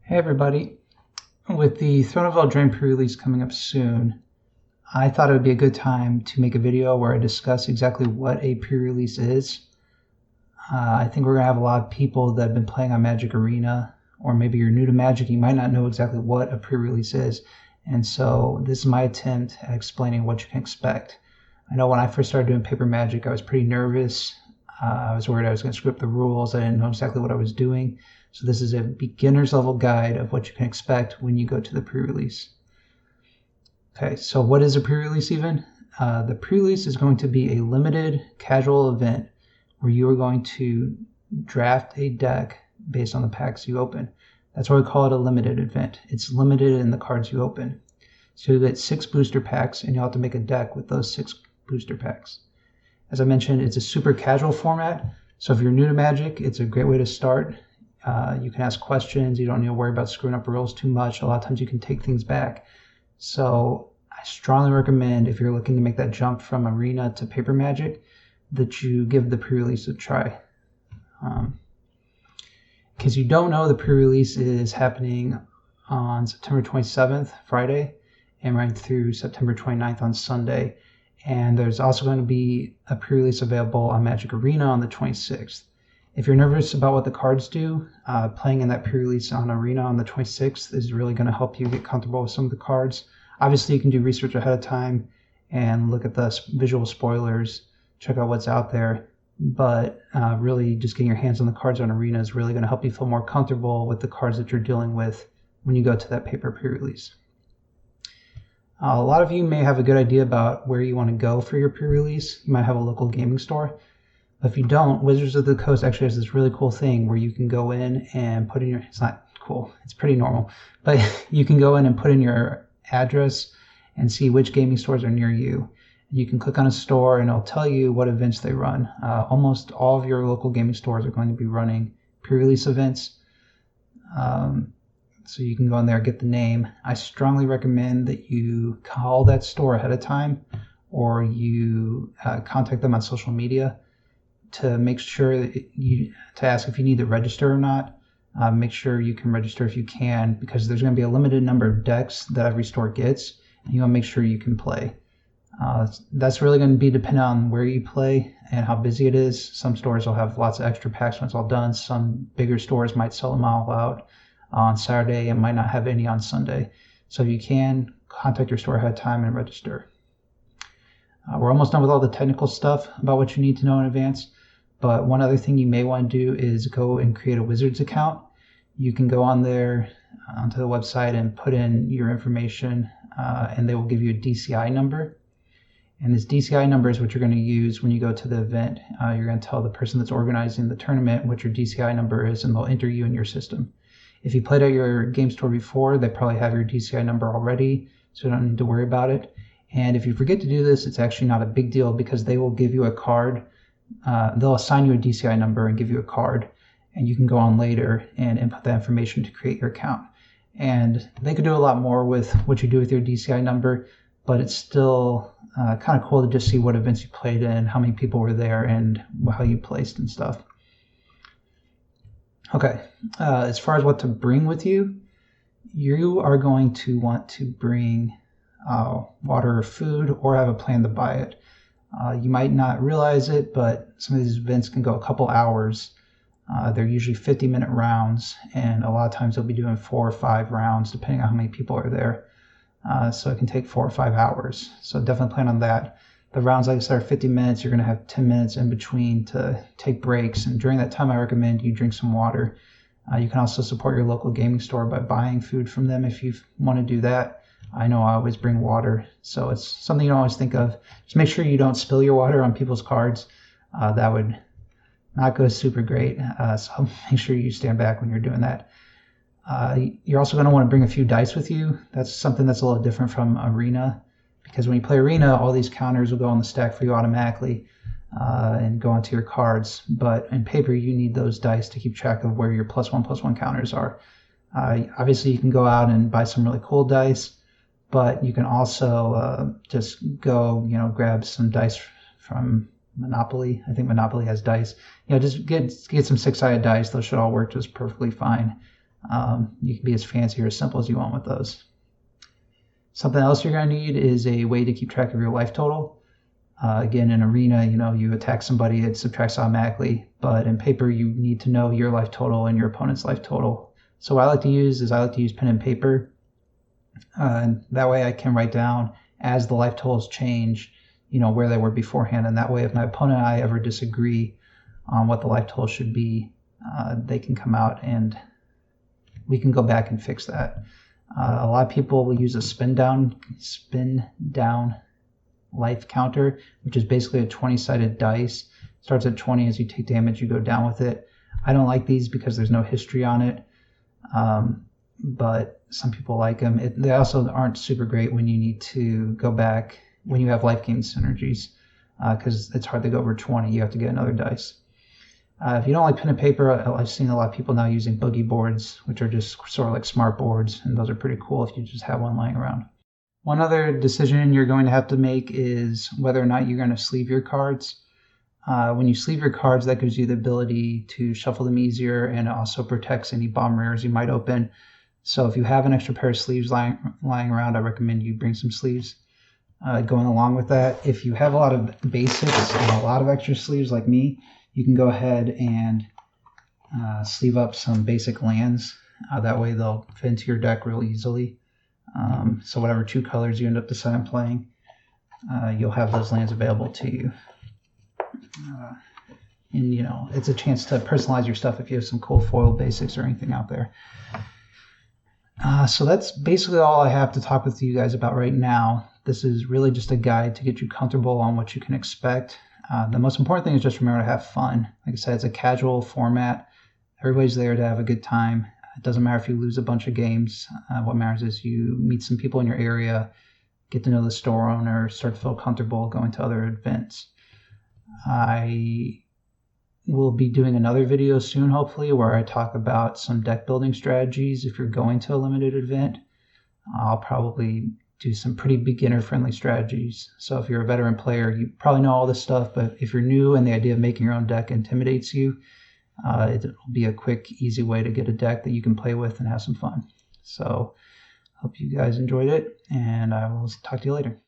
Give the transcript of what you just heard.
Hey everybody, with the Throne of Eldraine pre-release coming up soon, I thought it would be a good time to make a video where I discuss exactly what a pre-release is. I think we're going to have a lot of people that have been playing on Magic Arena, or maybe you're new to Magic, you might not know exactly what a pre-release is, and so this is my attempt at explaining what you can expect. I know when I first started doing paper Magic, I was pretty nervous. I was worried I was going to screw up the rules. I didn't know exactly what I was doing. So this is a beginner's level guide of what you can expect when you go to the pre-release. Okay, so what is a pre-release even? The pre-release is going to be a limited casual event where you are going to draft a deck based on the packs you open. That's why we call it a limited event. It's limited in the cards you open. So you get 6 booster packs and you'll have to make a deck with those 6 booster packs. As I mentioned, it's a super casual format. So if you're new to Magic, it's a great way to start. You can ask questions. You don't need to worry about screwing up rules too much. A lot of times you can take things back. So I strongly recommend, if you're looking to make that jump from Arena to Paper Magic, that you give the pre-release a try. In case you don't know, the pre-release is happening on September 27th, Friday, and running through September 29th on Sunday. And there's also going to be a pre-release available on Magic Arena on the 26th. If you're nervous about what the cards do, playing in that pre-release on Arena on the 26th is really going to help you get comfortable with some of the cards. Obviously, you can do research ahead of time and look at the visual spoilers, check out what's out there. But really, just getting your hands on the cards on Arena is really going to help you feel more comfortable with the cards that you're dealing with when you go to that paper pre-release. A lot of you may have a good idea about where you want to go for your pre-release. You might have a local gaming store. But if you don't, Wizards of the Coast actually has this really cool thing where you can go in and put in your, it's not cool, it's pretty normal, but you can go in and put in your address and see which gaming stores are near you. You can click on a store and it'll tell you what events they run. Almost all of your local gaming stores are going to be running pre-release events. So you can go in there, get the name. I strongly recommend that you call that store ahead of time, or you contact them on social media to make sure that to ask if you need to register or not. Make sure you can register if you can, because there's going to be a limited number of decks that every store gets, and you want to make sure you can play. That's really going to be dependent on where you play and how busy it is. Some stores will have lots of extra packs when it's all done. Some bigger stores might sell them all out on Saturday and might not have any on Sunday. So if you can, contact your store ahead of time and register. We're almost done with all the technical stuff about what you need to know in advance. But one other thing you may want to do is go and create a Wizards account. You can go on there onto the website and put in your information, and they will give you a DCI number. And this DCI number is what you're going to use when you go to the event. You're going to tell the person that's organizing the tournament what your DCI number is, and they'll enter you in your system. If you played at your game store before, they probably have your DCI number already, so you don't need to worry about it. And if you forget to do this, it's actually not a big deal, because they will give you a card. They'll assign you a DCI number and give you a card, and you can go on later and input that information to create your account. And they could do a lot more with what you do with your DCI number, but it's still kind of cool to just see what events you played in, how many people were there, and how you placed and stuff. Okay, as far as what to bring with you, you are going to want to bring water or food, or have a plan to buy it. You might not realize it, but some of these events can go a couple hours. They're usually 50-minute rounds, and a lot of times they'll be doing 4 or 5 rounds, depending on how many people are there. So it can take 4 or 5 hours. So definitely plan on that. The rounds, like I said, are 50 minutes. You're going to have 10 minutes in between to take breaks, and during that time, I recommend you drink some water. You can also support your local gaming store by buying food from them if you want to do that. I know I always bring water, so it's something you don't always think of. Just make sure you don't spill your water on people's cards. That would not go super great, so make sure you stand back when you're doing that. You're also going to want to bring a few dice with you. That's something that's a little different from Arena, because when you play Arena, all these counters will go on the stack for you automatically and go onto your cards. But in paper, you need those dice to keep track of where your +1/+1 counters are. Obviously, you can go out and buy some really cool dice, but you can also just go, grab some dice from Monopoly. I think Monopoly has dice. Just get some 6-sided dice. Those should all work just perfectly fine. You can be as fancy or as simple as you want with those. Something else you're going to need is a way to keep track of your life total. Again, in Arena, you attack somebody, it subtracts automatically, but in paper, you need to know your life total and your opponent's life total. So what I like to use pen and paper, and that way I can write down as the life totals change, where they were beforehand, and that way if my opponent and I ever disagree on what the life total should be, they can come out and we can go back and fix that. A lot of people will use a spin down life counter, which is basically a 20-sided dice. Starts at 20. As you take damage, you go down with it. I don't like these because there's no history on it, but some people like them. They also aren't super great when you need to go back when you have life gain synergies, because it's hard to go over 20. You have to get another dice. If you don't like pen and paper, I've seen a lot of people now using boogie boards, which are just sort of like smart boards, and those are pretty cool if you just have one lying around. One other decision you're going to have to make is whether or not you're going to sleeve your cards. When you sleeve your cards, that gives you the ability to shuffle them easier, and it also protects any bomb rares you might open. So if you have an extra pair of sleeves lying around, I recommend you bring some sleeves. Going along with that, if you have a lot of basics and a lot of extra sleeves like me, you can go ahead and sleeve up some basic lands. That way they'll fit into your deck real easily. So whatever 2 colors you end up deciding playing, you'll have those lands available to you. And it's a chance to personalize your stuff if you have some cool foil basics or anything out there. So that's basically all I have to talk with you guys about right now. This is really just a guide to get you comfortable on what you can expect. The most important thing is just remember to have fun. Like I said, it's a casual format. Everybody's there to have a good time. It doesn't matter if you lose a bunch of games. What matters is you meet some people in your area, get to know the store owner, start to feel comfortable going to other events. I will be doing another video soon, hopefully, where I talk about some deck building strategies if you're going to a limited event. I'll probably do some pretty beginner-friendly strategies. So if you're a veteran player, you probably know all this stuff, but if you're new and the idea of making your own deck intimidates you, it'll be a quick, easy way to get a deck that you can play with and have some fun. So hope you guys enjoyed it, and I will talk to you later.